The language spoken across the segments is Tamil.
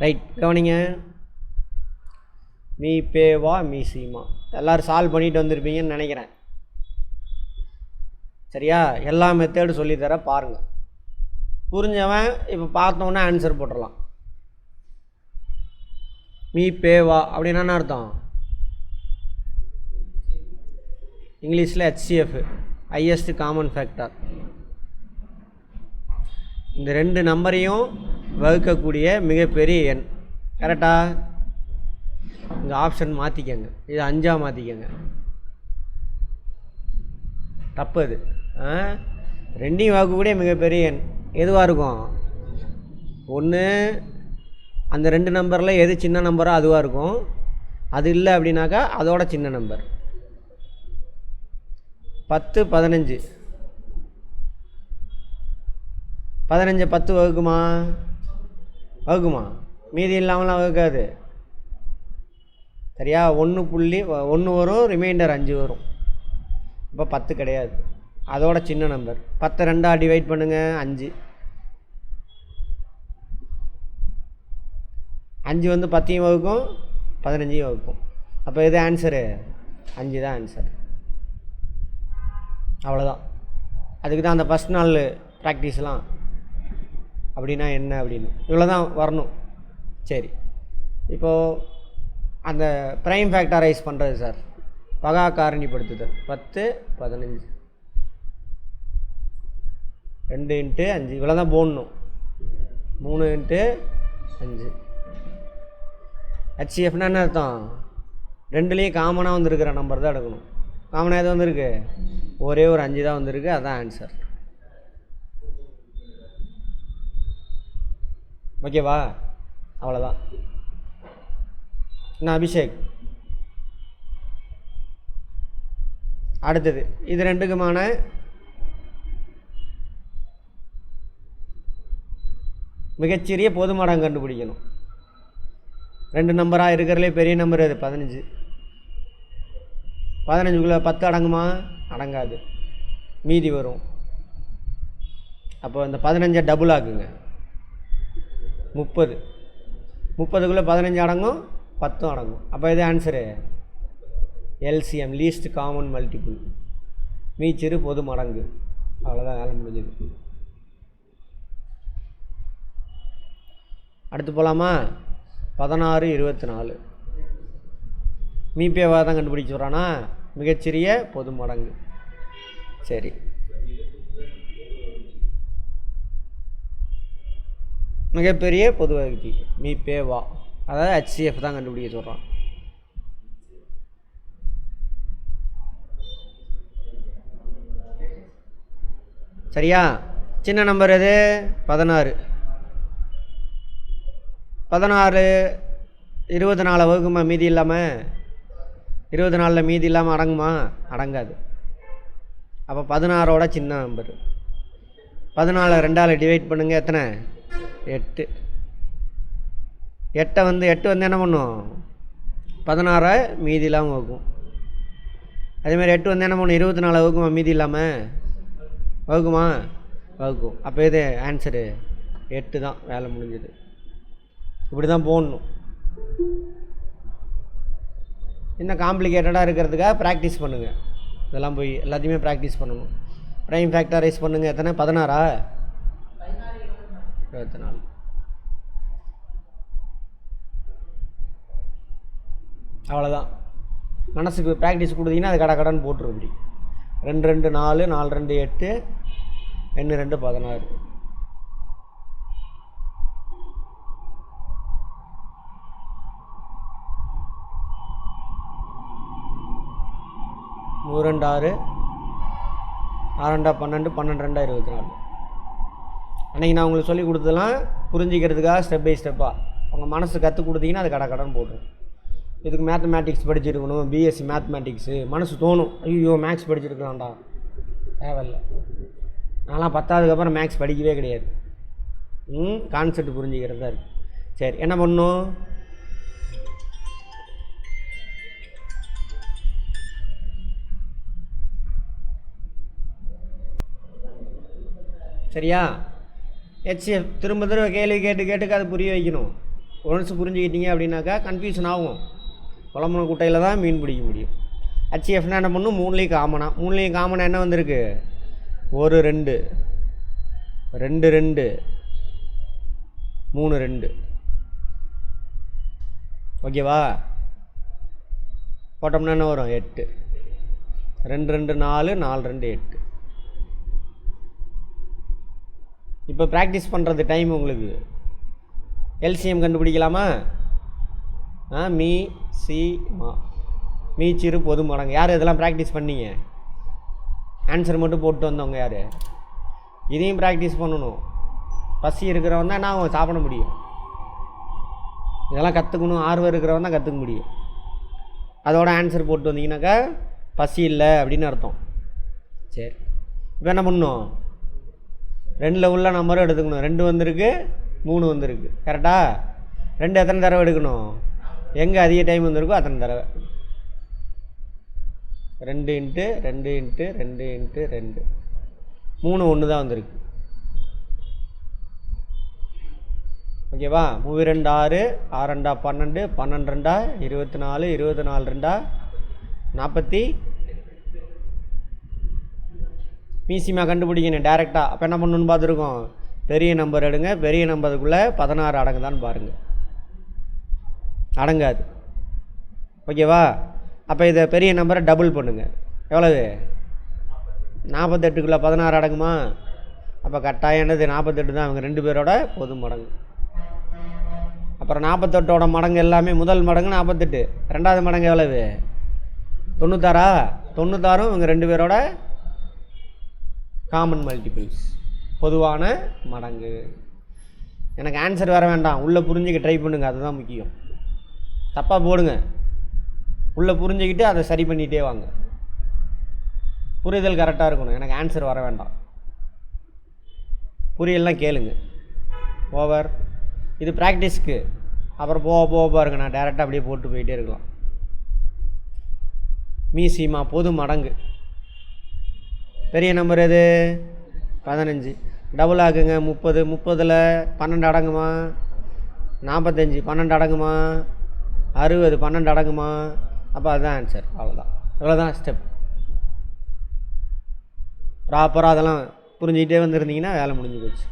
ரைட், கவனிங்க. மீ பே வா மீ சீமா எல்லோரும் சால்வ் பண்ணிட்டு வந்திருப்பீங்கன்னு நினைக்கிறேன். சரியா? எல்லா மெத்தேடு சொல்லித்தர பாருங்கள். புரிஞ்சவன் இப்போ பார்த்தோன்னே ஆன்சர் போட்டுடலாம். மீ பே வா அப்படின்னா என்ன அர்த்தம்? இங்கிலீஷில் ஹெச்சிஎஃப், ஹையஸ்ட் காமன் ஃபேக்டர். இந்த ரெண்டு நம்பரையும் வகுக்கக்கூடிய மிகப்பெரிய எண். கரெக்டாக? இங்கே ஆப்ஷன் மாற்றிக்கங்க, இது 5 மாற்றிக்கங்க. தப்பு அது. ரெண்டையும் வகுக்கக்கூடிய மிகப்பெரிய எண் எதுவாக இருக்கும்? ஒன்று அந்த ரெண்டு நம்பரில் எது சின்ன நம்பரோ அதுவாக இருக்கும். அது இல்லை அப்படின்னாக்கா அதோட சின்ன நம்பர். 10 15 15 10 வகுக்குமா? வகுக்குமா? மீதி இல்லாமலாம் வகுக்காது. சரியா? 1.1 வரும், ரிமைண்டர் 5 வரும். இப்போ 10 கிடையாது, அதோட சின்ன நம்பர். 10 2 டிவைட் பண்ணுங்கள், 5. 5 வந்து 10 வகுக்கும், 15 வகுக்கும். அப்போ எது ஆன்சரு? 5 தான் ஆன்சர். அவ்வளோதான். அதுக்கு தான் அந்த ஃபஸ்ட் நாள் ப்ராக்டிஸ்லாம். அப்படின்னா என்ன அப்படின்னு இவ்வளோ தான் வரணும். சரி, இப்போது அந்த ப்ரைம் ஃபேக்டரைஸ் பண்ணுறது சார், பகா காரணிப்படுத்துதல். 10 15 2 × 5 இவ்வளோ தான் போடணும். 3 × 5. ஹெச்சிஎஃப்னா என்ன அர்த்தம்? ரெண்டுலேயும் காமனாக வந்துருக்கிற நம்பர் தான் எடுக்கணும். காமனாக எது வந்திருக்கு? ஒரே ஒரு 5 தான் வந்திருக்கு, அதுதான் ஆன்சர். ஓகேவா? அவ்வளோதான். என்ன அபிஷேக்? அடுத்தது இது ரெண்டுக்குமான மிகச்சிறிய பொதுமடம் கண்டுபிடிக்கணும். ரெண்டு நம்பராக இருக்கிறதுலே பெரிய நம்பர் அது 15. 15க்குள்ளே 10 அடங்குமா? அடங்காது, மீதி வரும். அப்போ இந்த 15 டபுள் ஆக்குங்க, 30. 30க்குள்ளே 15 அடங்கும், 10 அடங்கும். அப்போ இது answer LCM, least common multiple, மீச்சிறு பொது மடங்கு. அவ்வளோதான், வேலை முடிஞ்சது. அடுத்து போகலாமா? 16 24 மீபேவாக தான் கண்டுபிடிச்சி வரானா? மிகச்சிறிய பொது மடங்கு. சரி, மிகப்பெரிய பொது வகுத்தி மீபேவா, அதாவது ஹெச்சிஎஃப் தான் கண்டுபிடிக்க சொல்கிறான். சரியா? சின்ன நம்பர் எது? 16. 16 24 வகுக்குமா? மீதி இல்லாமல் 24 மீதி இல்லாமல் அடங்குமா? அடங்காது. அப்போ 16ஓட சின்ன நம்பர். 14 2ஆல் டிவைட் பண்ணுங்கள், எத்தனை? 8. 8 வந்து என்ன பண்ணும்? 16 மீதி இல்லாமல் வகுக்கும். அதேமாதிரி 8 வந்து என்ன பண்ணும்? 24 வகுக்குமா? மீதி இல்லாமல் வகுக்குமா? வகுக்கும். அப்போ இது ஆன்சரு 8 தான். வேலை முடிஞ்சது. இப்படி தான் போடணும். இன்னும் காம்ப்ளிகேட்டடாக இருக்கிறதுக்காக ப்ராக்டிஸ் பண்ணுங்கள். இதெல்லாம் போய் எல்லாத்தையுமே ப்ராக்டிஸ் பண்ணணும். ப்ரைம் ஃபேக்டரைஸ் பண்ணுங்கள். எத்தனை? 16 24. அவ்வளோதான். மனசுக்கு ப்ராக்டிஸ் கொடுத்தீங்கன்னா அது கடன் போட்டுரும். இப்படி 2 2 4 4 2 8 2 2 16. நூறு 2 6 6 2 12 12 2 24. அன்றைக்கி நான் உங்களுக்கு சொல்லி கொடுத்ததெல்லாம் புரிஞ்சிக்கிறதுக்காக ஸ்டெப் பை ஸ்டெப்பாக உங்கள் மனசு கற்றுக் கொடுத்தீங்கன்னா அது கடன் போட்டுரும். இதுக்கு மேத்தமேட்டிக்ஸ் படிச்சிருக்கணும், பிஎஸ்சி மேத்தமேட்டிக்ஸு. மனசு தோணும், ஐயோ மேக்ஸ் படிச்சிருக்கலாம்டா. தேவையில்லை. நான்லாம் 10ஆவதுக்கு அப்புறம் மேக்ஸ் படிக்கவே கிடையாது. கான்செப்ட் புரிஞ்சிக்கிறது தான் இருக்குது. சரி, என்ன பண்ணணும்? சரியா? ஹெச்சிஎஃப் திரும்ப திரும்ப கேள்வி கேட்டு அது புரிய வைக்கணும். ஒன்ஸ் புரிஞ்சுக்கிட்டீங்க அப்படின்னாக்கா கன்ஃபியூஷன் ஆகும். குழம்புன குட்டையில் தான் மீன் பிடிக்க முடியும். ஹெச்எஃப்னா என்ன பண்ணும், மூணுலேயும் காமனாக என்ன வந்திருக்கு, 1 2 2 2 3 2. ஓகேவா? போட்டோம்னா என்ன வரும், 8. 2 2 4 4 2 8. இப்போ ப்ராக்டிஸ் பண்ணுறது டைம் உங்களுக்கு. எல்சிஎம் கண்டுபிடிக்கலாமா? மீ சி மா, மீ சிறு பொது மடங்கு. யார் இதெல்லாம் ப்ராக்டிஸ் பண்ணீங்க? ஆன்சர் மட்டும் போட்டு வந்தவங்க யார்? இதையும் ப்ராக்டிஸ் பண்ணணும். பசி இருக்கிறவன் தான் நான் சாப்பிட முடியும். இதெல்லாம் கற்றுக்கணும். ஆர்வம் இருக்கிறவன் தான் கற்றுக்க முடியும். அதோட ஆன்சர் போட்டு வந்தீங்கன்னாக்கா பசி இல்லை அப்படின்னு அர்த்தம். சரி, இப்போ என்ன பண்ணணும், 2ல் உள்ள நம்பரும் எடுத்துக்கணும். 2 வந்திருக்கு, 3 வந்திருக்கு. கரெக்டா? 2 எத்தனை தடவை எடுக்கணும், எங்கே அதிக டைம் வந்திருக்கோ அத்தனை தடவை. 2 × 2 × 2 × 2. 3 1 தான் வந்திருக்கு. ஓகேவா? 3 2 6, 6 2 12, 12 2 24, 24 2 40. மீசிமா கண்டுபிடிக்கணும் டேரெக்டாக. அப்போ என்ன பண்ணணுன்னு பார்த்துருக்கோம், பெரிய நம்பர் எடுங்க. பெரிய நம்பருக்குள்ளே 16 அடங்குதான்னு பாருங்கள். அடங்காது. ஓகேவா? அப்போ இதை பெரிய நம்பரை டபுள் பண்ணுங்கள். எவ்வளவு? 48க்குள்ளே 16 அடங்குமா? அப்போ கட்டாயம் என்னது, 48 தான் அவங்க 2 பேரோட பொது மடங்கு. அப்புறம் 48ஓட மடங்கு எல்லாமே, முதல் மடங்கு 48, ரெண்டாவது மடங்கு எவ்வளவு, 96. 96 இவங்க 2 பேரோட காமன் மல்டிபிள்ஸ், பொதுவான மடங்கு. எனக்கு ஆன்சர் வர வேண்டாம், உள்ளே புரிஞ்சுக்க ட்ரை பண்ணுங்கள். அதுதான் முக்கியம். தப்பாக போடுங்க, உள்ளே புரிஞ்சுக்கிட்டு அதை சரி பண்ணிகிட்டே வாங்க. புரிதல் கரெக்டாக இருக்கணும். எனக்கு ஆன்சர் வர வேண்டாம், புரியலாம் கேளுங்க. ஓவர். இது ப்ராக்டிஸ்க்கு. அப்புறம் போக பாருங்க, நான் டேரெக்டாக அப்படியே போட்டு போயிட்டே இருக்கலாம். மீசிமா பொது மடங்கு. பெரிய நம்பர் எது, 15. டபுள் ஆகுங்க. 30, 30ல் 12 அடங்குமா? 45 12 அடங்குமா? 60 12 அடங்குமா? அப்போ அதுதான் ஆன்சர். அவ்வளோதான். இவ்வளோதான் ஸ்டெப். ப்ராப்பராக அதெல்லாம் புரிஞ்சுக்கிட்டே வந்துருந்தீங்கன்னா வேலை முடிஞ்சு போச்சு.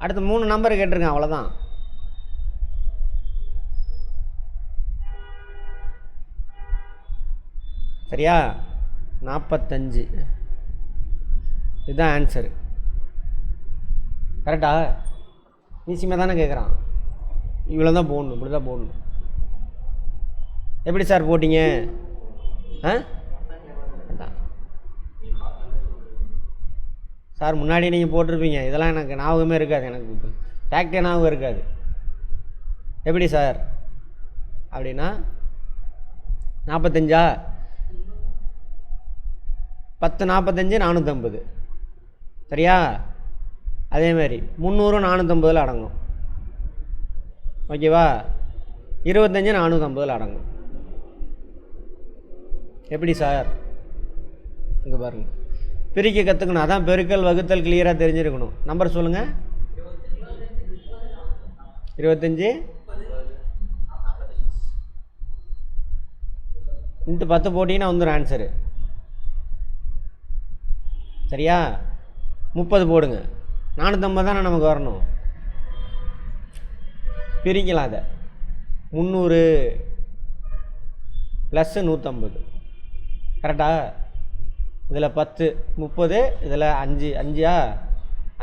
அடுத்து 3 நம்பர் கேட்டிருக்கேன், அவ்வளோதான். சரியா? 45. இதுதான் ஆன்சரு. கரெக்டா? ஈஸியாக தானே கேட்குறான். இவ்வளோ தான் போடணும், இப்படி தான் போடணும். எப்படி சார் போட்டிங்க? அதான் சார் முன்னாடி நீங்கள் போட்டிருப்பீங்க. இதெல்லாம் எனக்கு ஞாபகமே இருக்காது. எனக்கு ஃபேக்டே ஞாபகம் இருக்காது. எப்படி சார் அப்படின்னா 45 10 45 450. சரியா? அதேமாதிரி 300 450 அடங்கும். ஓகேவா? 25 450 அடங்கும். எப்படி சார்? இங்கே பாருங்கள், பிரிக்க கற்றுக்கணும். அதான் பெருக்கல் வகுத்தல் கிளியராக தெரிஞ்சிருக்கணும். நம்பர் சொல்லுங்கள். 25 × 10 போட்டிங்கன்னா வந்துடும் ஆன்சரு. சரியா? 30 போடுங்க. 450 தானே நமக்கு வரணும். பிரிக்கலாம் அதை. 300 + 150. கரெக்டா? இதில் 10 30, இதில் 5 5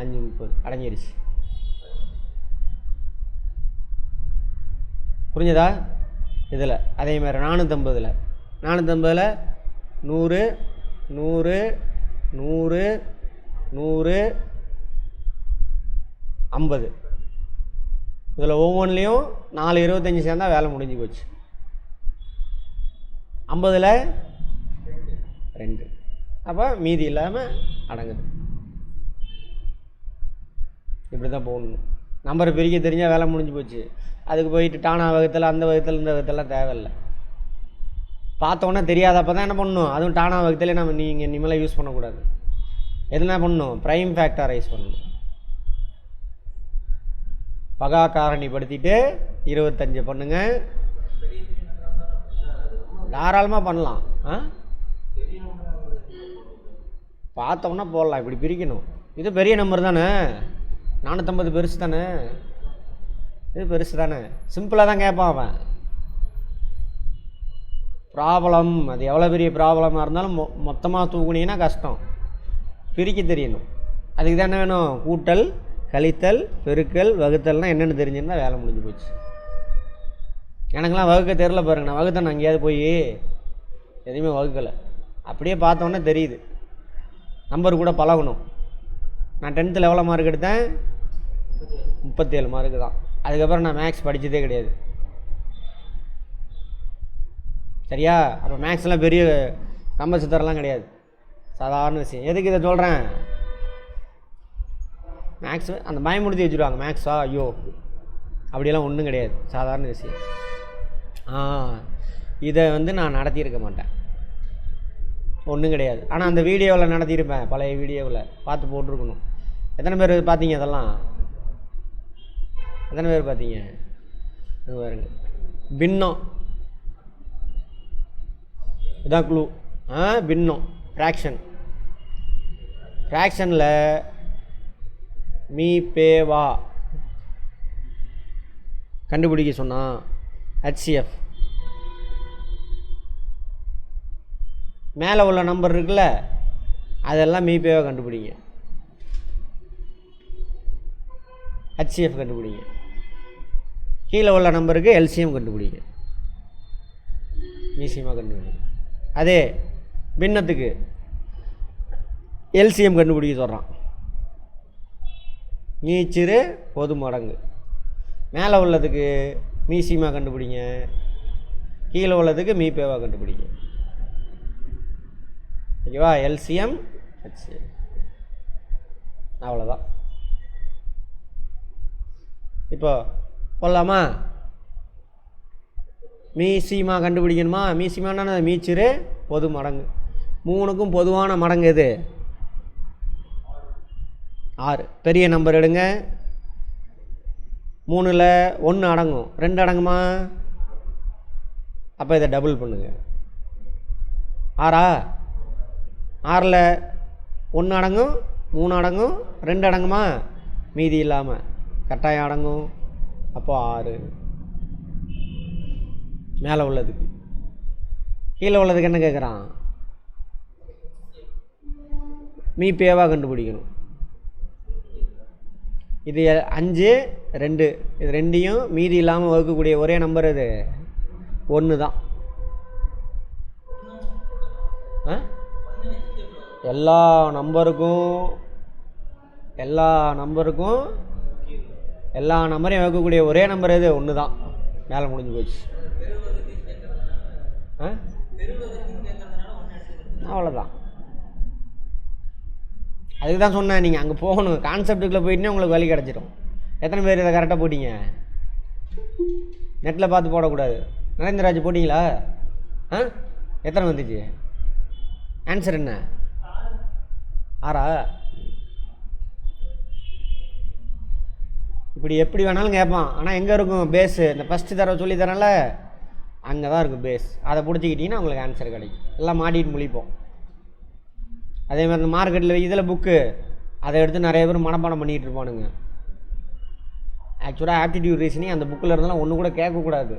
5 30 அடங்கிருச்சு. புரிஞ்சதா? இதில் அதேமாதிரி 450 100 100 100 100 50. இதில் ஒவ்வொன்றிலையும் 4 25 சேர்ந்தால் வேலை முடிஞ்சு போச்சு. 50ல் 2. அப்போ மீதி இல்லாமல் அடங்குது. இப்படி தான் போகணும். நம்பரை பிரிக்க தெரிஞ்சால் வேலை முடிஞ்சு போச்சு. அதுக்கு போயிட்டு டானா வகுத்தல் அந்த வகுத்தல் இந்த வகுத்தெல்லாம் தேவையில்லை. பார்த்தோன்னே தெரியாதப்போ தான் என்ன பண்ணணும், அதுவும் டானா வகுத்தலே நம்ம நீங்கள் இனிமேல் யூஸ் பண்ணக்கூடாது. எதுனா பண்ணணும், ப்ரைம் ஃபேக்டரைஸ் பண்ணணும். பகா காரணிப்படுத்திட்டு 25 பண்ணுங்க. தாராளமாக பண்ணலாம். பார்த்தோம்னா போடலாம். இப்படி பிரிக்கணும். இது பெரிய நம்பர் தானே, 450 பெருசு தானே, இது பெருசு தானே. சிம்பிளாக தான் கேட்பான் அவன். ப்ராப்ளம் அது எவ்வளோ பெரிய ப்ராப்ளமாக இருந்தாலும் மொத்தமாக தூக்குனீங்கன்னா கஷ்டம். பிரிக்க தெரியணும். அதுக்கு தான் என்ன வேணும்? கூட்டல், கழித்தல், பெருக்கல், வகுத்தல்னால் என்னென்னு தெரிஞ்சிருந்தா வேலை முடிஞ்சு போச்சு. எனக்கெல்லாம் வகுக்க தெரில பாருங்க. நான் வகுத்தேன், நான் எங்கேயாவது போய் எதுவுமே வகுக்கலை. அப்படியே பார்த்தோன்னே தெரியுது. நம்பர் கூட பழகணும். நான் 10th எவ்வளோ மார்க் எடுத்தேன்? 37 மார்க்கு தான். அதுக்கப்புறம் நான் மேக்ஸ் படித்ததே கிடையாது. சரியா? அப்போ மேக்ஸ்லாம் பெரிய கம்ப சித்தரெல்லாம் கிடையாது, சாதாரண விஷயம். எதுக்கு இதை சொல்கிறேன்? மேக்ஸ் அந்த பயமுடுத்தி வச்சுருவாங்க. மேக்ஸா ஐயோ அப்படியெல்லாம் ஒன்றும் கிடையாது, சாதாரண விஷயம். இதை நான் நடத்தியிருக்க மாட்டேன், ஒன்றும் கிடையாது. ஆனால் அந்த வீடியோவில் நடத்தியிருப்பேன், பழைய வீடியோவில் பார்த்து போட்டிருக்கணும். எத்தனை பேர் பார்த்தீங்க? அதெல்லாம் எத்தனை பேர் பார்த்தீங்க? பாருங்க, பின்னம் இதான் க்ளூ. பின்னம் ஃப்ராக்ஷன். ஃப்ராக்ஷனில் மீ பே வா கண்டுபிடிக்க சொன்னால் HCF மேலே உள்ள நம்பர் இருக்குல்ல, அதெல்லாம் மீ பேவா கண்டுபிடிங்க. HCF கண்டுபிடிங்க. கீழே உள்ள நம்பருக்கு LCM கண்டுபிடிங்க, மீசியமாக கண்டுபிடிங்க. அதே பின்னத்துக்கு LCM கண்டுபிடிக்க சொல்கிறான். மீச்சிறு பொது மடங்கு. மேலே உள்ளதுக்கு மீசியமாக கண்டுபிடிங்க, கீழே உள்ளதுக்கு மீபேவாக கண்டுபிடிங்க. ஓகேவா? LCM HCM அவ்வளோதான். இப்போ போடலாமா? மீசிமா கண்டுபிடிக்கணுமா? மீசிமானா மீச்சிறு பொது மடங்கு. 3க்கும் பொதுவான மடங்கு எது? 6. பெரிய நம்பர் எடுங்க. 3ல் 1 அடங்கும், 2 அடங்குமா? அப்போ இதை டபுள் பண்ணுங்க. 6ஆ? 6ல் 1 அடங்கும், 3 அடங்கும், 2 அடங்குமா? மீதி இல்லாமல் கட்டாயம் அடங்கும். அப்போ 6. மேலே உள்ளதுக்கு. கீழே உள்ளதுக்கு என்ன கேட்குறான்? மீ பேவாக கண்டுபிடிக்கணும். இது 5, 2. இது ரெண்டையும் மீதி இல்லாமல் வகுக்கக்கூடிய ஒரே நம்பர் இது 1 தான். எல்லா நம்பரையும் வகுக்கக்கூடிய ஒரே நம்பர் இது 1 தான். மேலே முடிஞ்சு போச்சு. அவ்வளோதான். அதுக்கு தான் சொன்னேன், நீங்கள் அங்கே போகணும், கான்செப்டுக்குள்ளே போயிட்டுனே உங்களுக்கு வழி கிடச்சிடும். எத்தனை பேர் இதை கரெக்டாக போட்டிங்க? நெட்டில் பார்த்து போடக்கூடாது. நரேந்திரராஜ் போட்டிங்களா? எத்தனை வந்துச்சு? ஆன்சர் என்ன? 6ஆ? இப்படி எப்படி வேணாலும் கேட்பான். ஆனால் எங்கே இருக்கும் பேஸு? இந்த ஃபஸ்ட்டு தடவை சொல்லி தரேன்ல, அங்கே தான் இருக்கும் பேஸ். அதை பிடிச்சிக்கிட்டிங்கன்னா உங்களுக்கு ஆன்சர் கிடைக்கும். எல்லாம் மாட்டிட்டு முழிப்போம். அதே மாதிரி இந்த மார்க்கெட்டில் இதில் புக்கு அதை எடுத்து நிறைய பேர் மனப்பாடம் பண்ணிகிட்டு இருப்பானுங்க. ஆக்சுவலாக ஆப்டிடியூட் ரீசனிங் அந்த புக்கில் இருந்தாலும் ஒன்று கூட கேட்கக்கூடாது.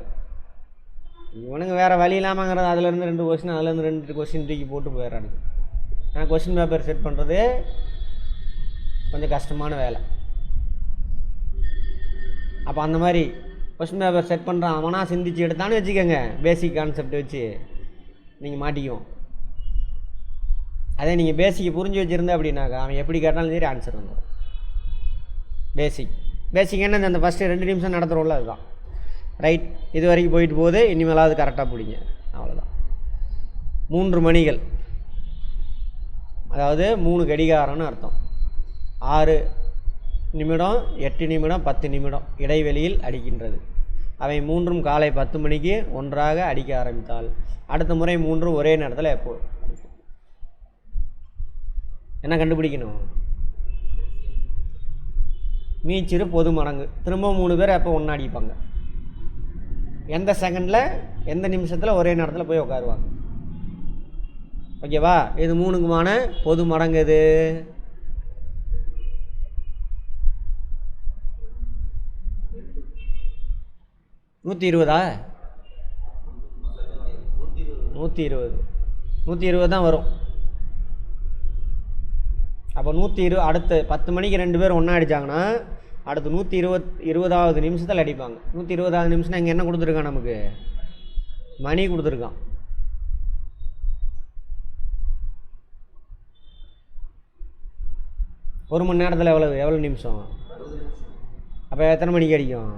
இவனுங்க வேறு வழி இல்லாமங்கிறது அதுலேருந்து 2 கொஸ்டின், அதுலேருந்து 2 கொஸ்டின் தூக்கி போட்டு போயிடறானுங்க. ஆனால் கொஸ்டின் பேப்பர் செட் பண்ணுறது கொஞ்சம் கஷ்டமான வேலை. அப்போ அந்த மாதிரி கொஸ்டின் பேப்பர் செட் பண்ணுறான் அவனாக சிந்திச்சு எடுத்தான்னு வச்சுக்கோங்க, பேசிக் கான்செப்ட் வச்சு நீங்கள் மாட்டிக்குவோம். அதே நீங்கள் பேசிக்கை புரிஞ்சு வச்சுருந்தேன் அப்படின்னாக்கா அவன் எப்படி கேட்டாலும் சரி ஆன்சர் வந்துடும். பேசிக் என்ன? அந்த ஃபஸ்ட்டு 2 நிமிஷம் நடத்துகிறோம்ல, அதுதான். ரைட், இது வரைக்கும் போயிட்டு போகுது. இனிமேலாவது கரெக்டாக பிடிங்க. அவ்வளோதான். 3 மணிகள், அதாவது 3 கடிகாரம்னு அர்த்தம். 6 நிமிடம், 8 நிமிடம், 10 நிமிடம் இடைவெளியில் அடிக்கின்றது. அவை 3ம் காலை 10 மணிக்கு ஒன்றாக அடிக்க ஆரம்பித்தால் அடுத்த முறை 3 ஒரே நேரத்தில் எப்போ என்ன கண்டுபிடிக்கணும்? மீச்சிறு பொது மடங்கு. திரும்ப 3 பேர் எப்போ ஒன்றா அடிப்பாங்க, எந்த செகண்டில் எந்த நிமிஷத்தில் ஒரே நேரத்தில் போய் உட்காருவாங்க. ஓகேவா? இது 3க்குமான பொது மடங்கு. இது 120. 120 தான் வரும். அப்போ 120 அடுத்து 10 மணிக்கு 2 பேர் ஒன்றா அடித்தாங்கன்னா அடுத்து 120வது நிமிஷத்தில் அடிப்பாங்க. 120வது நிமிஷம் இங்கே என்ன கொடுத்துருக்கான், நமக்கு மணி கொடுத்துருக்கான். ஒரு மணி நேரத்தில் எவ்வளோ நிமிஷம்? அப்போ எத்தனை மணிக்கு அடிக்கும்?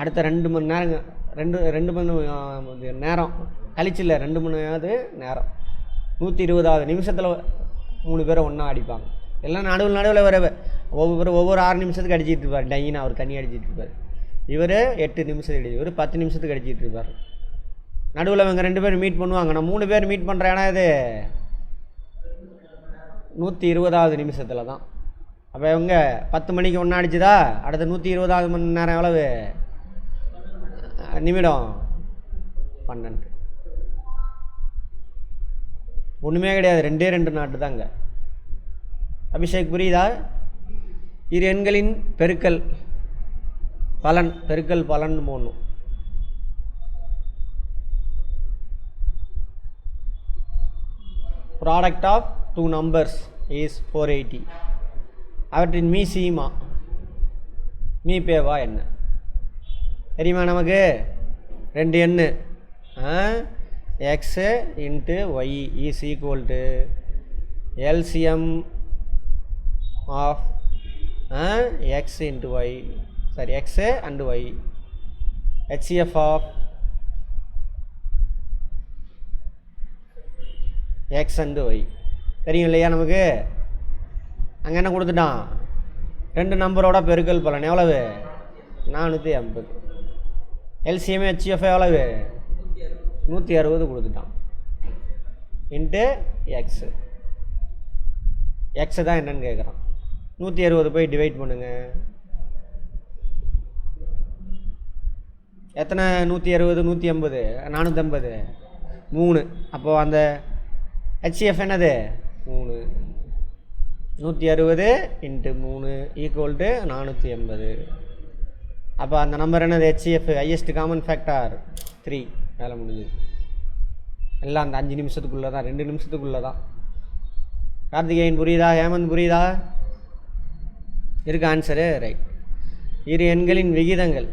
அடுத்த 2 மணி நேரங்க. 2 மணி நேரம் கழிச்சு இல்லை, 2 மணி நேரம் 120வது நிமிஷத்தில் 3 பேரை ஒன்றா அடிப்பாங்க. எல்லாம் நடுவில் வர ஒவ்வொரு 6 நிமிஷத்துக்கு அடிச்சிட்டு இருப்பார். டைனா அவர் தண்ணி அடிச்சிட்டு இருப்பார். இவர் 8 நிமிஷத்துக்கு அடிச்சு, இவர் 10 நிமிஷத்துக்கு அடிச்சிட்டு இருப்பார். நடுவில் இவங்க 2 பேர் மீட் பண்ணுவாங்க. நான் 3 பேர் மீட் பண்ணுறேன். ஏன்னா இது 120வது நிமிஷத்தில் தான். அப்போ இவங்க 10 மணிக்கு ஒன்றா அடிச்சுதா, அடுத்த 120வது மணி நேரம் எவ்வளவு நிமிடம்? 12. ஒன்றுமே கிடையாது, 2 நாட்டு தாங்க. அபிஷேக் புரியுதா? இரு எண்களின் பெருக்கல் பலன் போடணும். Product of 2 numbers is 480. அவற்றின் மீ சீமா மீ பேவா என்ன தெரியுமா நமக்கு? 2 எண்ணு x into y is equal to LCM of x into y, sorry, x and y, HCF of x and y. தெரியும் இல்லையா நமக்கு? அங்கே என்ன கொடுத்துட்டான்? 2 நம்பரோட பெருக்கல் பலன் எவ்வளவு? 450. எல்சிஎம் ஹெச்எஃப் எவ்வளவு? 160 கொடுத்துட்டான். Into x. எக்ஸு தான் என்னன்னு கேட்குறான். 160 போய் டிவைட் பண்ணுங்க. எத்தனை? 160 180 450 3. அப்போது அந்த ஹெச்எஃப் என்னது? 3. 160 இன்ட்டு 3 ஈக்குவல் டு 480. அப்போ அந்த நம்பர் என்னது? HF highest common factor 3. வேலை முடிஞ்சுது. எல்லாம் அந்த 5 நிமிஷத்துக்குள்ளே தான், 2 நிமிஷத்துக்குள்ளே தான். கார்த்திகேயன் புரியுதா? ஹேமந்த் புரியுதா? இருக்கு ஆன்சரு? ரைட். இரு எண்களின் விகிதங்கள்.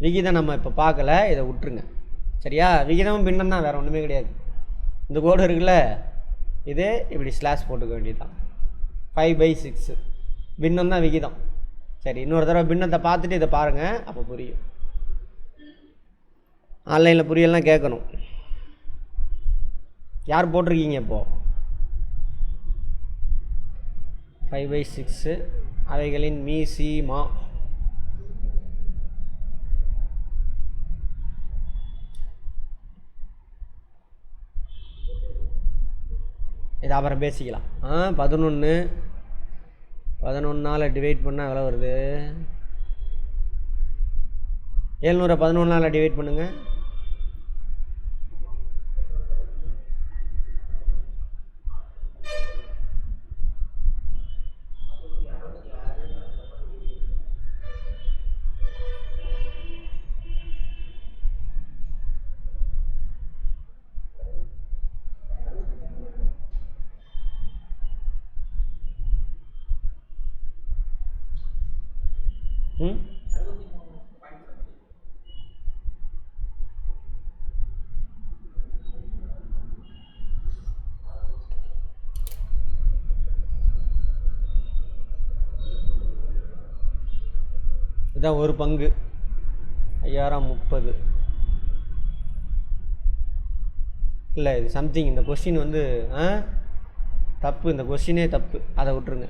விகிதம் நம்ம இப்போ பார்க்கல, இதை விட்டுருங்க. சரியா? விகிதமும் பின்னம் தான், வேறு ஒன்றுமே கிடையாது. இந்த கோடு இருக்குல்ல, இது இப்படி ஸ்லாஷ் போட்டுக்க வேண்டியதுதான். 5/6 பின்னம் தான் விகிதம். சரி, இன்னொரு தடவை பின்னத்தை பார்த்துட்டு இதை பாருங்கள், அப்போ புரியும். ஆன்லைனில் புரியலாம் கேட்கணும். யார் போட்டிருக்கீங்க இப்போது? 5/6 அவைகளின் மீ சி மா. இதை அப்புறம் பேசிக்கலாம். 11 டிவைட் பண்ணால் எவ்வளோ வருது? 700 11 டிவைட் பண்ணுங்க. இதான் ஒரு பங்கு 5030 இல்லை, இது சம்திங். இந்த கொஸ்டின் வந்து தப்பு. இந்த கொஸ்டினே தப்பு, அதை விட்டுருங்க.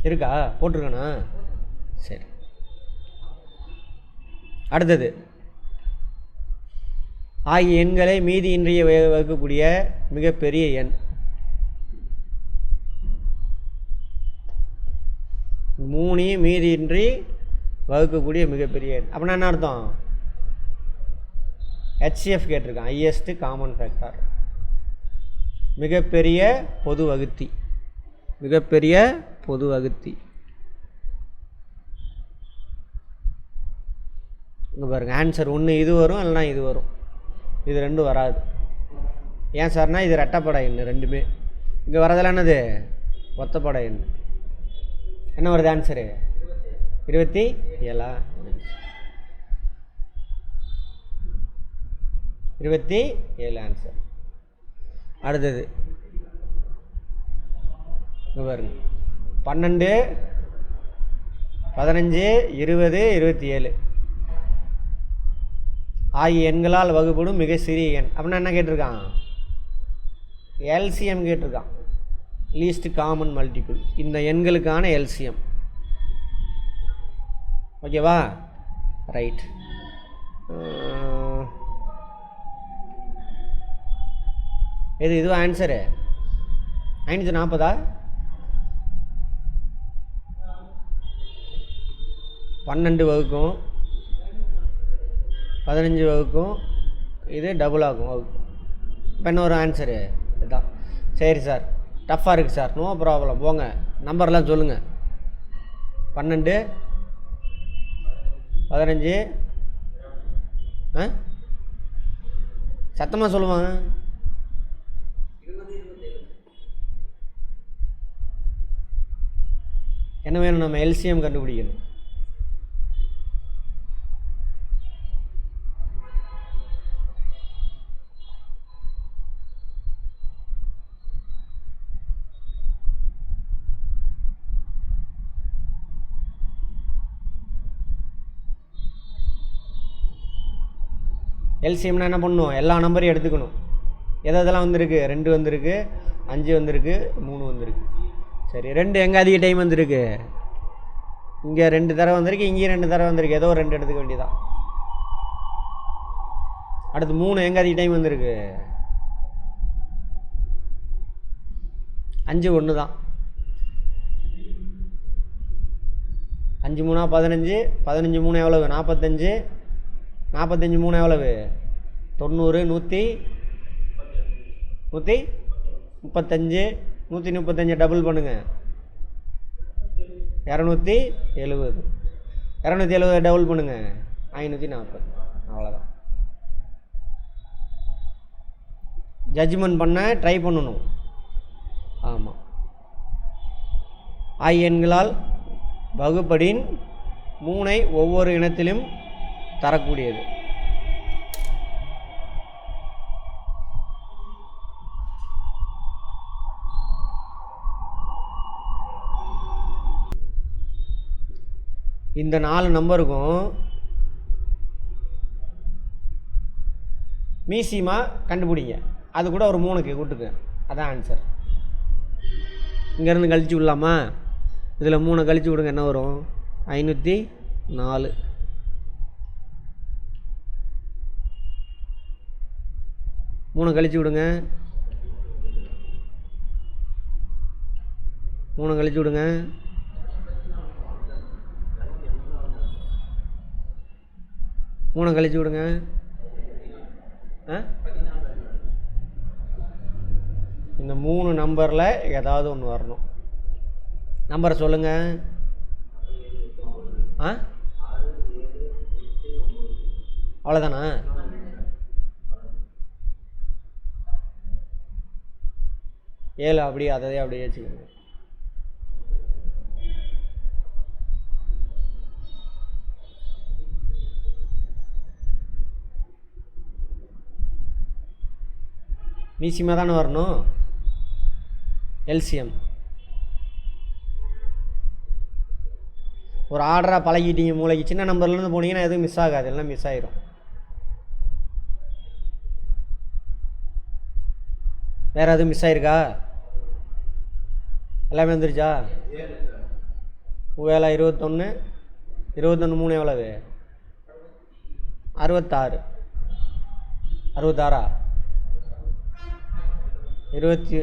இருக்கா? போட்டிருக்கானா? சரி. அடுத்தது ஆகிய எண்களை மீதியின்றி வகுக்கக்கூடிய மிகப்பெரிய எண். 3 மீதியின்றி வகுக்கக்கூடிய மிகப்பெரிய எண் அப்படின்னா என்ன அர்த்தம்? ஹெச்சிஎஃப் கேட்டிருக்கான், ஹையஸ்ட் காமன் ஃபேக்டர், மிகப்பெரிய பொது வகுத்தி. மிகப்பெரிய பொது வகுத்தி இங்கே பாருங்கள். ஆன்சர் ஒன்று இது வரும், இல்லைனா இது வரும். இது ரெண்டும் வராது. ஏன் சார்னா இது ரெட்டைப்படை எண் ரெண்டுமே. இங்கே வரதெல்லாம் என்னது? ஒத்தப்படை எண். என்ன வருது ஆன்சரு? 27. 27 ஆன்சர். அடுத்தது இங்கே பாருங்க. 12, 15, 20, 27 ஆகிய எண்களால் வகுப்படும் மிக சிறிய எண் அப்படின்னா என்ன கேட்டிருக்கான்? எல்சிஎம் கேட்டிருக்கான், லீஸ்ட் காமன் மல்டிபிள். இந்த எண்களுக்கான எல்சிஎம். ஓகேவா? ரைட். இது ஆன்சரு 540. 12 வகுக்கும், 15 வகுக்கும், இது டபுள் ஆகும் வகுக்கும். இப்போ என்ன ஒரு ஆன்சரு இதுதான். சரி சார், டஃப்பாக இருக்குது சார், நோ ப்ராப்ளம், போங்க நம்பர்லாம் சொல்லுங்கள். 12, 15, சத்தமாக சொல்லுவாங்க. என்ன வேணும்? நம்ம எல்சிஎம் கண்டுபிடிக்கணும். எல்சிஎம்னா என்ன பண்ணணும்? எல்லா நம்பரையும் எடுத்துக்கணும். எதெல்லாம் வந்திருக்கு? 2 வந்திருக்கு, 5 வந்திருக்கு, 3 வந்திருக்கு. சரி, 2 எங்கே அதிக டைம் வந்திருக்கு? இங்கே 2 தடவை வந்திருக்கு, இங்கேயும் 2 தடவை வந்திருக்கு. ஏதோ 2 எடுத்துக்க வேண்டியதான். அடுத்து 3 எங்கே அதிக டைம் வந்திருக்கு? 5 1 தான். 5 3 15, 15 3 எவ்வளவு? 45, 45 3 எவ்வளவு? 90, 135, 135 டபுள் பண்ணுங்க, 270, 270 டபுள் பண்ணுங்க, 540. அவ்வளோதான். ஜட்ஜ்மெண்ட் பண்ண ட்ரை பண்ணணும். ஆமாம். ஆகிய எண்களால் வகுப்படின் 3 ஒவ்வொரு இனத்திலும் தரக்கூடியது. இந்த 4 நம்பருக்கும் மீசிமா கண்டுபிடிங்க. அது கூட ஒரு 3க்கு கூட்டுங்க. அதான் ஆன்சர். இங்கேருந்து கழிச்சு விடலாமா? இதில் 3 கழிச்சு விடுங்க. என்ன வரும்? 504. மூணு கழிச்சு விடுங்க. 3 கழிச்சு விடுங்க. 3 கழிச்சு விடுங்க. இந்த 3 நம்பரில் ஏதாவது ஒன்று வரணும். நம்பரை சொல்லுங்கள். அவ்வளோதானா? ஏழு அப்படியே அதையே அப்படியே வச்சுக்கோங்க. மீசியமாக தானே வரணும். எல்சிஎம் ஒரு ஆர்டராக பழகிட்டீங்க மூளைக்கு. சின்ன நம்பர்லேருந்து போனீங்கன்னா எதுவும் மிஸ் ஆகாது, எல்லாம் மிஸ் ஆகிரும். வேறு எதுவும் மிஸ் ஆகிருக்கா? எல்லாமே வந்துருச்சா? 7 21 21 3 எவ்வளவு? 66. 66 20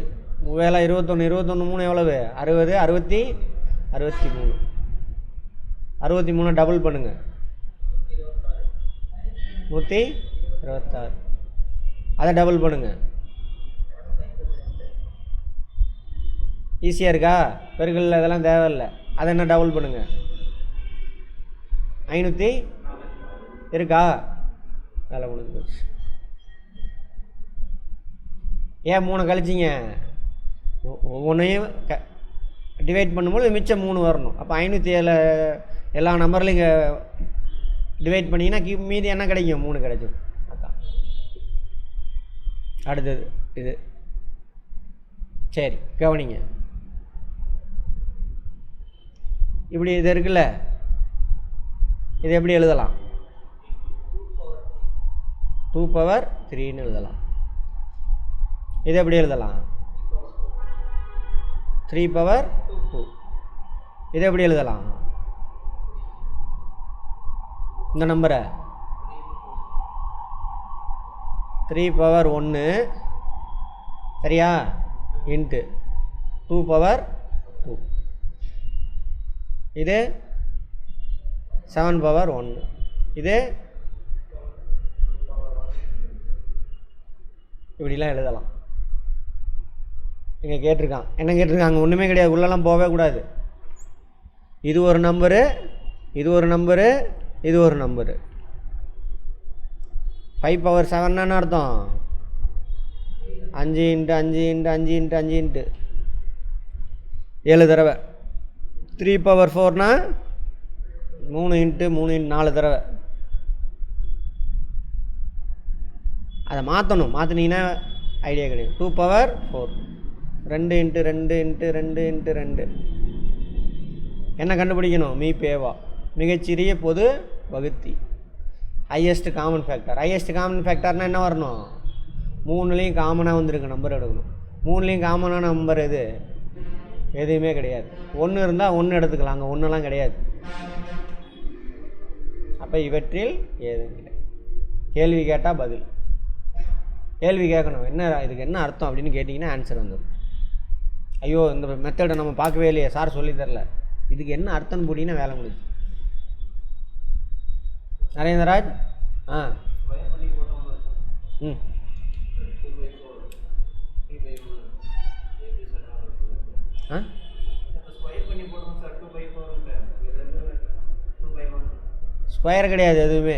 வேலை 21 3 எவ்வளவு 60 63 63 டபுள் பண்ணுங்க 126 அதை டபுள் பண்ணுங்க. ஈஸியாக இருக்கா? பெருக்கல்ல இதெல்லாம் தேவையில்லை. அதை என்ன டபுள் பண்ணுங்க 500 இருக்கா? வேலை முடிஞ்சு போச்சு. ஏன் 3 கழிச்சிங்க? ஒவ்வொன்றையும் டிவைட் பண்ணும்போது மிச்சம் 3 வரணும். அப்போ 507 எல்லா நம்பர்லையும் இங்கே டிவைட் பண்ணிங்கன்னா மீதி என்ன கிடைக்கும்? 3 கிடைச்சிடும். அதான் அடுத்தது இது. சரி கவனிங்க. இப்படி இது இருக்குல்ல, இது எப்படி எழுதலாம்? 2^3 எழுதலாம். இது எப்படி எழுதலாம்? 3^2. இது எப்படி எழுதலாம்? இந்த நம்பரை 3^1 சரியா இன்ட்டு 2^2. இது 7^1. இது இப்படிலாம் எழுதலாம். இங்கே கேட்டிருக்கான். என்ன கேட்டிருக்காங்க? ஒன்றுமே கிடையாது, உள்ளெல்லாம் போகவே கூடாது. இது ஒரு நம்பரு, இது ஒரு நம்பரு, இது ஒரு நம்பரு. 5^7 அர்த்தம் 5 × 5 × 5 × 5 7 தடவை. 3^4 3 × 3 4 தடவை. அதை மாற்றினீங்கன்னா ஐடியா கிடையாது. 2^4 2 × 2 × 2 × 2. என்ன கண்டுபிடிக்கணும்? மீபேவா மிகச்சிறிய பொது வகுத்தி, highest common factor. Highest common ஃபேக்டர்னால் என்ன வரணும்? 3லேயும் காமனாக வந்திருக்கு நம்பர் எடுக்கணும். 3லேயும் காமனான நம்பர் எது? எதுவுமே கிடையாது. 1 இருந்தால் 1 எடுத்துக்கலாம், அங்கே 1லாம் கிடையாது. அப்போ இவற்றில் ஏதும் இல்லை. கேள்வி கேட்டால் பதில். கேள்வி கேட்கணும், என்ன இதுக்கு என்ன அர்த்தம் அப்படின்னு கேட்டிங்கன்னா ஆன்சர் வந்துடும். ஐயோ இந்த மெத்தடை நம்ம பார்க்கவே இல்லையே, சார் சொல்லி தரல, இதுக்கு என்ன அர்த்தம்னு போட்டிங்கன்னா வேலை முடிச்சு. நரேந்திரராஜ் ம் ஸ்கொயர் கிடையாது எதுவுமே.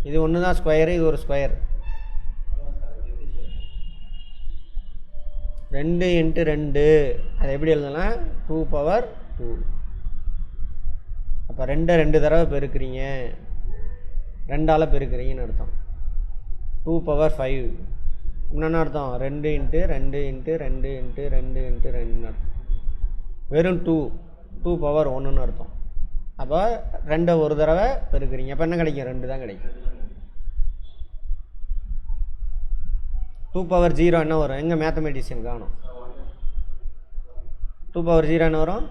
இது ஒன்று தான் ஸ்கொயரு, இது ஒரு ஸ்கொயர். 2 × 2 அதை எப்படி எழுதலாம்? 2^2. அப்போ 2 தடவை பெருக்கிறீங்க, 2ஆல் பெருக்கிறீங்கன்னு அர்த்தம். 2^5 என்னென்ன அர்த்தம்? 2 × 2 × 2 × 2 × 2 அர்த்தம். வெறும் 2^1 அர்த்தம். அப்போ 2 ஒரு தடவை பெருக்கிறீங்க, அப்போ என்ன கிடைக்கும்? 2 தான் கிடைக்கும். 2^0 என்ன வரும்? எங்கே மேத்தமெட்டிஷியன் காணும்? 2^0 என்ன வரும்?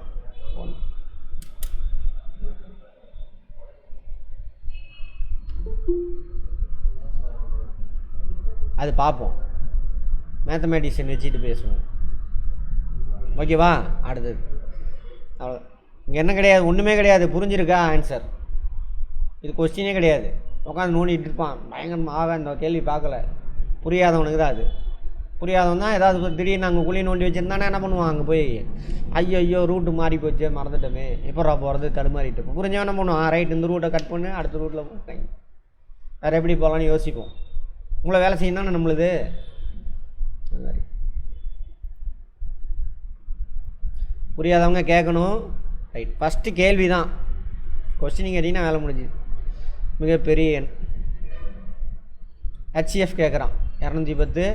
1. அது பார்ப்போம், மேத்தமெட்டிஷியன் வச்சுட்டு பேசுவோம். ஓகேவா? அடுத்தது அவ்வளோ. இங்கே என்ன கிடையாது? ஒன்றுமே கிடையாது. புரிஞ்சிருக்கா ஆன்சர்? இது கொஸ்டினே கிடையாது. உட்காந்து நோண்டிகிட்டு இருப்பான் பயங்கரமாக. இந்த கேள்வி பார்க்கல, புரியாதவனுக்கு தான் அது. புரியாதவன் தான் ஏதாவது திடீர்னு அங்கே குழி நோண்டி வச்சுருந்தானே என்ன பண்ணுவான்? அங்கே போய் ஐயோ ரூட்டு மாறி போச்சு, மறந்துட்டோமே, எப்போ போகிறது, தடுமாறிட்டு. புரிஞ்சவன் என்ன பண்ணுவான்? ரைட், இந்த ரூட்டை கட் பண்ணி அடுத்த ரூட்டில் போட்டாங்க, வேறு எப்படி போகலான்னு யோசிப்போம். உங்களை வேலை செய்யணும் தானே நம்மளுது. அது மாதிரி புரியாதவங்க கேட்கணும். ரைட், ஃபஸ்ட்டு கேள்வி தான். கொஸ்டின் கேட்டிங்கன்னா வேலை முடிஞ்சுது. மிகப்பெரிய எண் ஹெச்எஃப் கேட்குறான். 210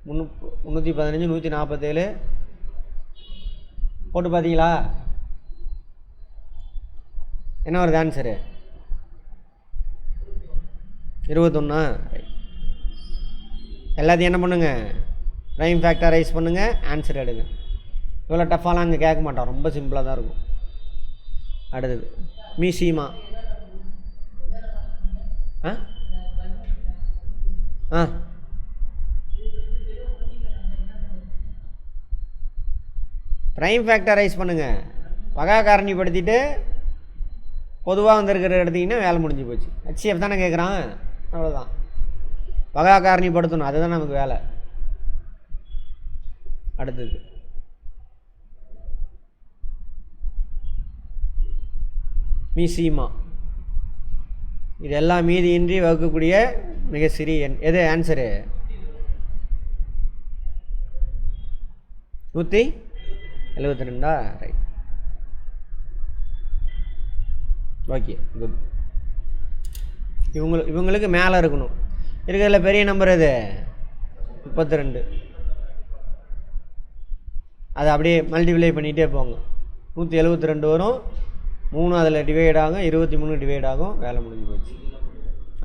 315 147 போட்டு பார்த்தீங்களா? என்ன வருது ஆன்சரு? 21. எல்லாத்தையும் என்ன பண்ணுங்கள்? ப்ரைம் ஃபேக்டரைஸ் பண்ணுங்கள், ஆன்சர் எடுங்க. இவ்வளோ டஃப்பாலாம் அங்கே கேட்க மாட்டோம், ரொம்ப சிம்பிளாக தான் இருக்கும். அடுத்தது மீசிமா. ஆ ப்ரைம் ஃபேக்டரைஸ் பண்ணுங்கள். பகா காரணிப்படுத்திட்டு பொதுவாக வந்திருக்கிற எடுத்திங்கன்னா வேலை முடிஞ்சு போச்சு. ஹெச்சிஎஃப் தானே கேட்குறான், அவ்வளோதான். பகா காரணிப்படுத்தணும், அதுதான் நமக்கு வேலை. அடுத்தது மீசிமா. இதெல்லாம் மீதியின்றி வகுக்கக்கூடிய மிக சிறிய எண். எது ஆன்சரு? 172. Right, okay, good. இவங்களுக்கு மேலே இருக்கணும். இருக்கிறதுல பெரிய நம்பர் எது? 32. அதை அப்படியே மல்டிப்ளை பண்ணிகிட்டே போங்க. 172 வரும். 3 அதில் டிவைட் ஆகும், 23 டிவைட் ஆகும், வேலை முடிஞ்சு போச்சு.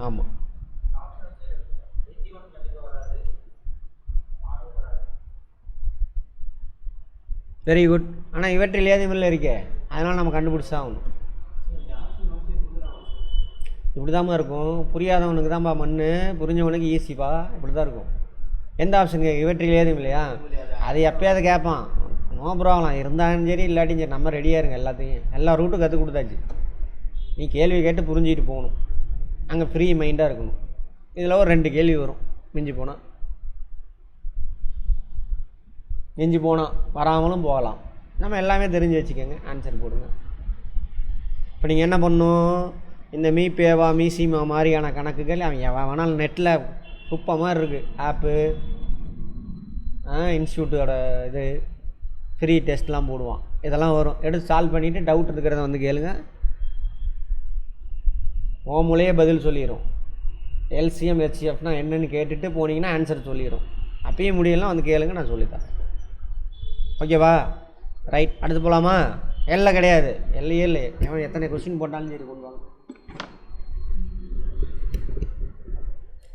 ஆமாம், வெரி குட். ஆனால் இவற்றில் ஏதுமில்லை இருக்கே, அதனால் நம்ம கண்டுபிடிச்சா ஆகணும். இப்படி தான்ப்பா இருக்கும். புரியாதவனுக்கு தான்ப்பா மண், புரிஞ்சவனுக்கு ஈஸிப்பா. இப்படி தான் இருக்கும். எந்த ஆப்ஷன் இவற்றில் ஏதும் இல்லையா? அது எப்போயாவது கேட்பான், நோ ப்ராப்ளம். இருந்தாலும் சரி இல்லாட்டியும் சரி, நம்ம ரெடியாக இருங்க. எல்லாத்தையும் எல்லா ரூட்டும் கற்றுக் கொடுத்தாச்சு. நீ கேள்வி கேட்டு புரிஞ்சுக்கிட்டு போகணும். அங்கே ஃப்ரீ மைண்டாக இருக்கணும். இதில் ஒரு 2 கேள்வி வரும் மிஞ்சி போனால் வராமலும் போகலாம். நம்ம எல்லாமே தெரிஞ்சு வச்சுக்கோங்க, ஆன்சர் போடுங்க. இப்போ நீங்கள் என்ன பண்ணணும், இந்த மீபேவா மீசிமா மாதிரியான கணக்குகள் அவன் எவன் வேணாலும் நெட்டில் குப்பை மாதிரி இருக்குது ஆப்பு, இன்ஸ்டியூட்டோட இது ஃப்ரீ டெஸ்ட்லாம் போடுவான். இதெல்லாம் வரும். எடுத்து சால்வ் பண்ணிவிட்டு டவுட் இருக்கிறத வந்து கேளுங்க. ஓமுலையே பதில் சொல்லிடும். எல்சிஎம் ஹெச்சிஎஃப்னா என்னென்னு கேட்டுட்டு போனீங்கன்னா ஆன்சர் சொல்லிடும். அப்பயும் முடியலாம் வந்து கேளுங்க, நான் சொல்லித்தரேன். ஓகேவா? ரைட், அடுத்து போகலாமா? எல்லாம் கிடையாது, எல்லையே இல்லை. எவன் எத்தனை கொஸ்டின் போட்டாலும் சரி கொண்டு வாங்க.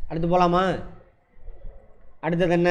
அடுத்து போகலாமா? அடுத்தது என்ன?